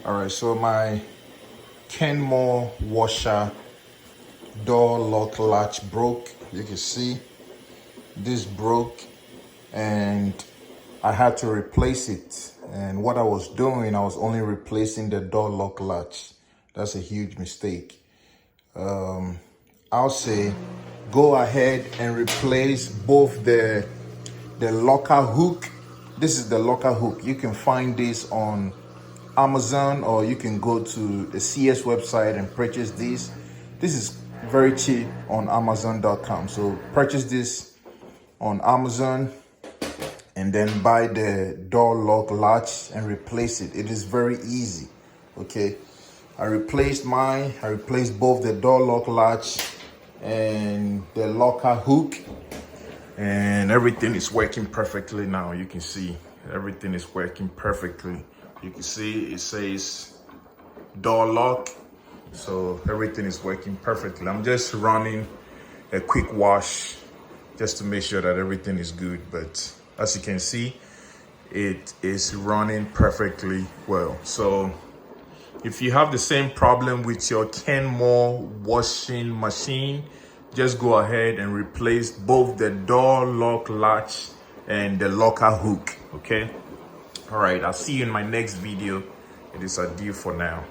All right, so my Kenmore washer door lock latch broke. You can see this broke and I had to replace it. And what I was doing, I was only replacing the door lock latch. That's a huge mistake. I'll say go ahead and replace both the locker hook. This is the locker hook. You can find this on Amazon, or you can go to the CS website and purchase this. This is very cheap on Amazon.com. So purchase this on Amazon and then buy the door lock latch and replace it. It is very easy. Okay, I replaced mine. I replaced both the door lock latch and the locker hook, and everything is working perfectly now. You can see everything is working perfectly. You can see it says door lock, so everything is working perfectly. I'm just running a quick wash just to make sure that everything is good, but as you can see, it is running perfectly well. So if you have the same problem with your Kenmore washing machine, just go ahead and replace both the door lock latch and the locker hook, okay? All right, I'll see you in my next video. It is adieu for now.